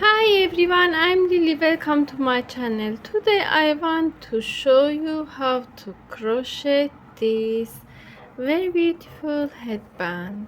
Hi everyone, I'm Lily. Welcome to my channel. Today I want to show you how to crochet this very beautiful headband.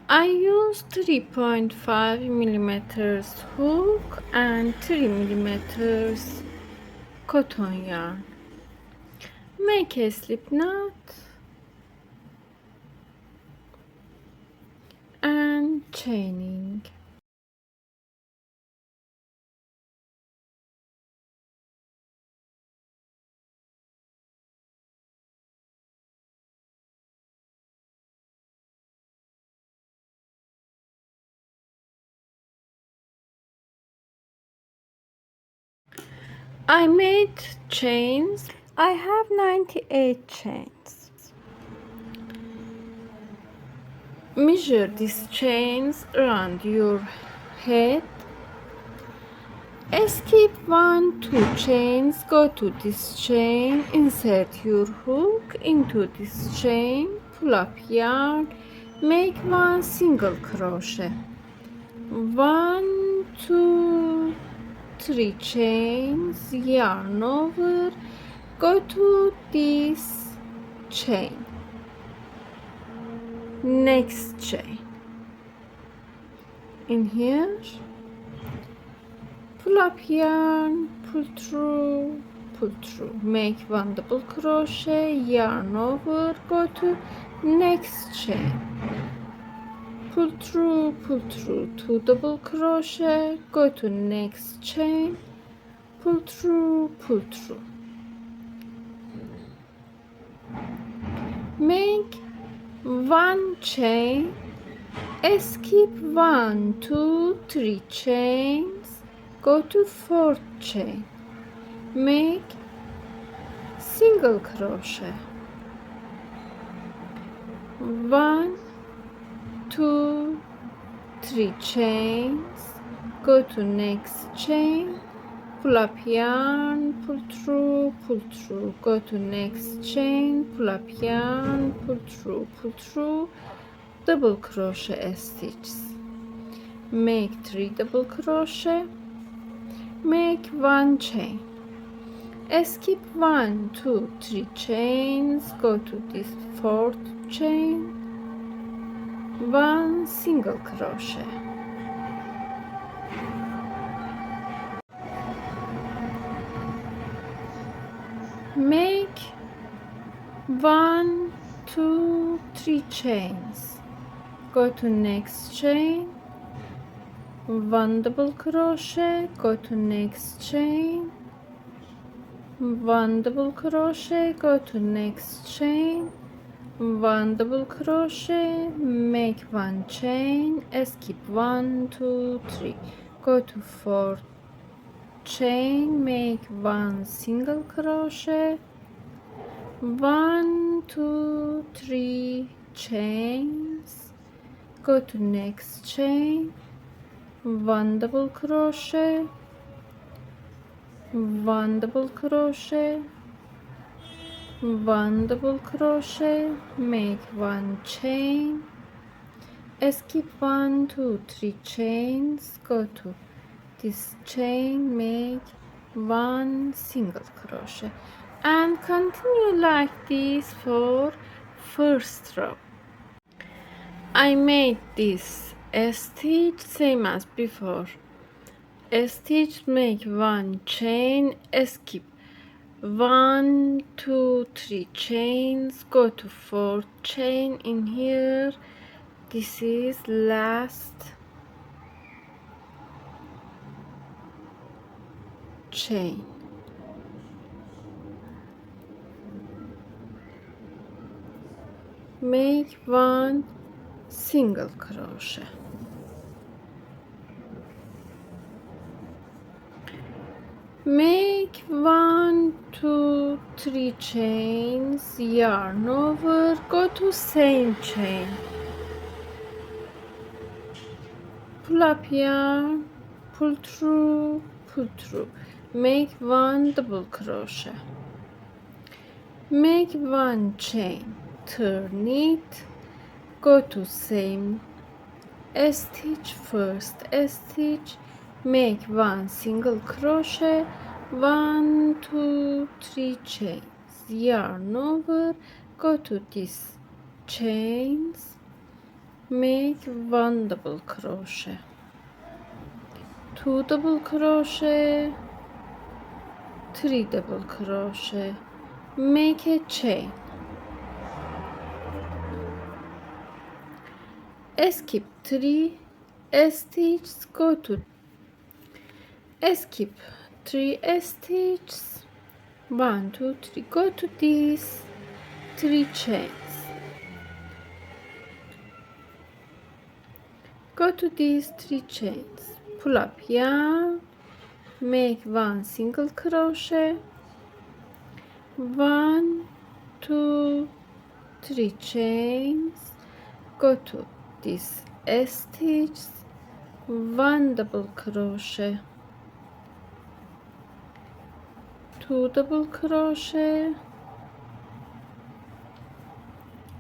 I used 3.5 millimeters hook and 3 millimeters cotton yarn. Make a slip knot and chaining. I made chains. I have 98 chains. Measure these chains around your head. Skip 1, 2 chains, go to this chain, insert your hook into this chain, pull up yarn, make 1 single crochet. 1, 2, 3 chains, yarn over, go to this chain, next chain, in here, pull up yarn, pull through, make 1 double crochet, yarn over, go to next chain, pull through, 2 double crochet, go to next chain, pull through, make 1 chain, skip 1, 2, 3 chains, go to 4th chain, make single crochet, 1, 2, 3 chains, go to next chain, pull up yarn, pull through, go to next chain, pull up yarn, pull through, double crochet stitches, make 3 double crochet, make 1 chain, skip 1, 2, 3 chains, go to this 4th chain, 1 single crochet, make 1, 2, 3 chains, go to next chain, 1 double crochet, go to next chain, 1 double crochet, go to next chain, 1 double crochet, make 1 chain, skip 1, 2, 3, go to 4th chain, make 1 single crochet, 1, 2, 3 chains, go to next chain, 1 double crochet, 1 double crochet, 1 double crochet, make 1 chain, skip 1, 2, 3 chains, go to this chain, make 1 single crochet, and continue like this for first row. I made this stitch same as before. Stitch, make 1 chain, skip 1, 2, 3 chains, go to 4th chain, in here this is last chain, make 1 single crochet, make 1, 2, 3 chains, yarn over, go to same chain, pull up yarn, pull through, make 1 double crochet, make 1 chain, turn it, go to same stitch, first stitch, make 1 single crochet, 1 2 3 chains, yarn over, go to this chains, make 1 double crochet, 2 double crochet, 3 double crochet, make a chain, skip 3 stitches, go to skip 3 stitches, 1 2 3, go to these 3 chains, go to these 3 chains, pull up yarn, make 1 single crochet, 1 2 3 chains, go to this stitch, 1 double crochet, 2 double crochet,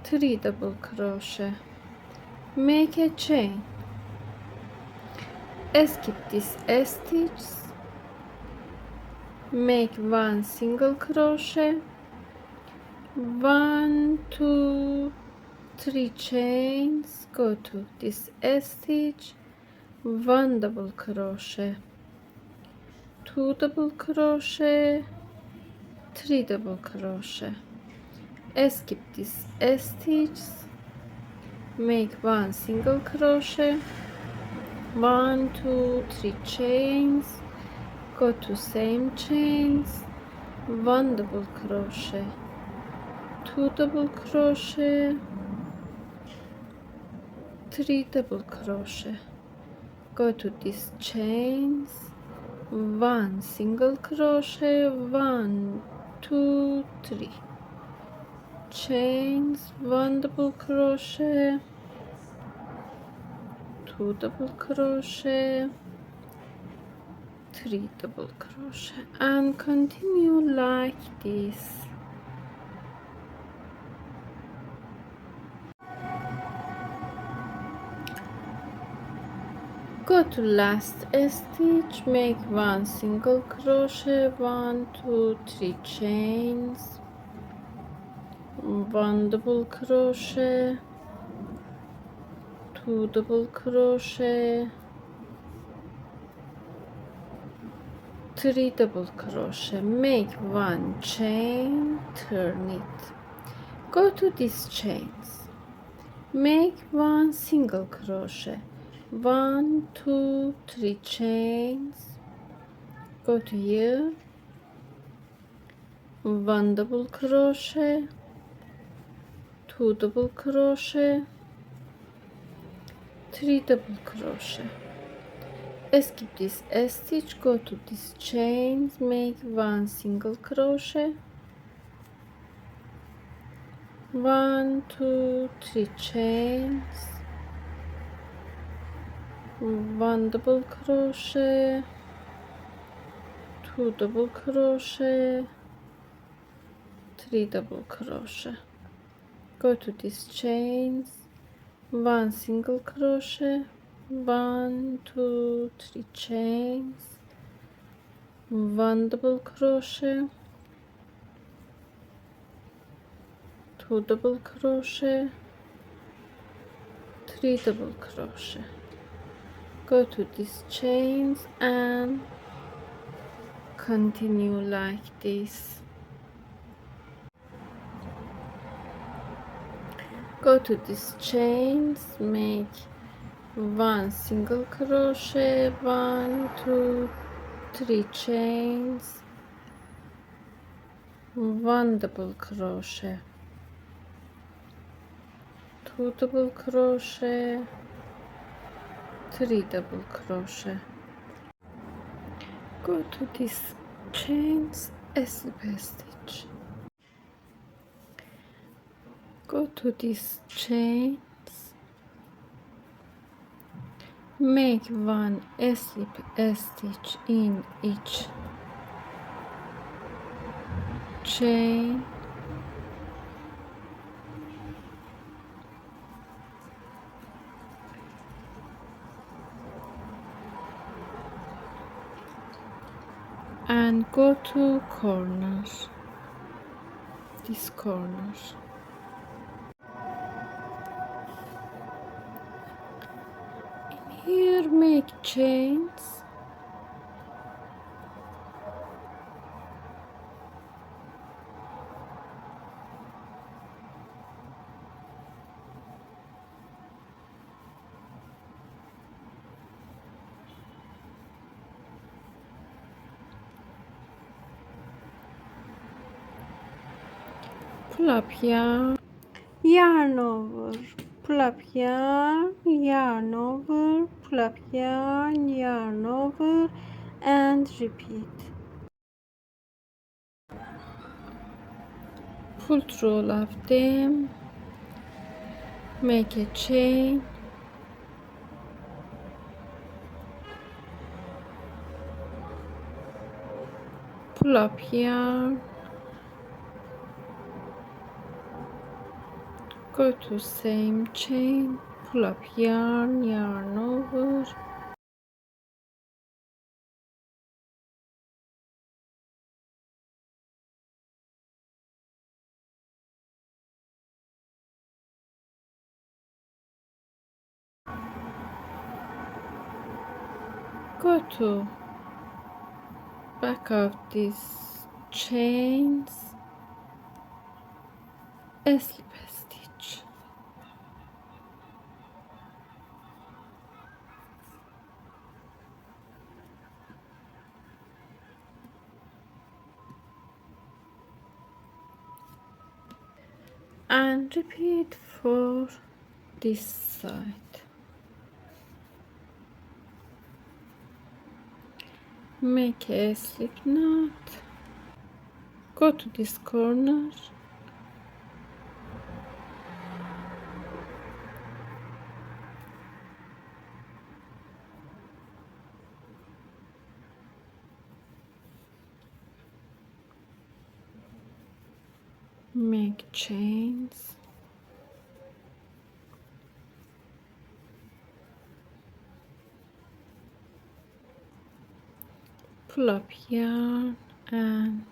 3 double crochet, make a chain, skip this stitch, make 1 single crochet, 1 2 3 chains, go to this stitch, 1 double crochet, 2 double crochet, 3 double crochet, skip this stitch, make 1 single crochet, 1 2 3 chains, go to same chains, 1 double crochet, 2 double crochet, 3 double crochet, go to these chains, 1 single crochet, 1 2 3 chains, 1 double crochet, 2 double crochet, 3 double crochet, and continue like this. Go to last stitch, make 1 single crochet, 1 2 3 chains, 1 double crochet, 2 double crochet, 3 double crochet, make 1 chain, turn it, go to these chains, make 1 single crochet, 1 2 3 chains, go to here, 1 double crochet, 2 double crochet, 3 double crochet, skip this stitch, go to these chains, make 1 single crochet, 1 2 3 chains, 1 double crochet, 2 double crochet, 3 double crochet, go to these chains, 1 single crochet, 1 2 3 chains, 1 double crochet, 2 double crochet, 3 double crochet, go to these chains and continue like this. Go to these chains, make 1 single crochet, 1 2 3 chains, 1 double crochet, 2 double crochet, 3 double crochet, go to these chains, slip a stitch, go to these chains, Make one slip stitch in each chain, and go to corner, this corner. Here make chains, pull up yarn over, pull up yarn over, pull up yarn over, and repeat. Pull through all of them, make a chain, pull up yarn, go to same chain, pull up yarn over, go to back of these chains, a slip stitch, and repeat for this side. Make a slip knot, go to this corner, make chains, pull up yarn and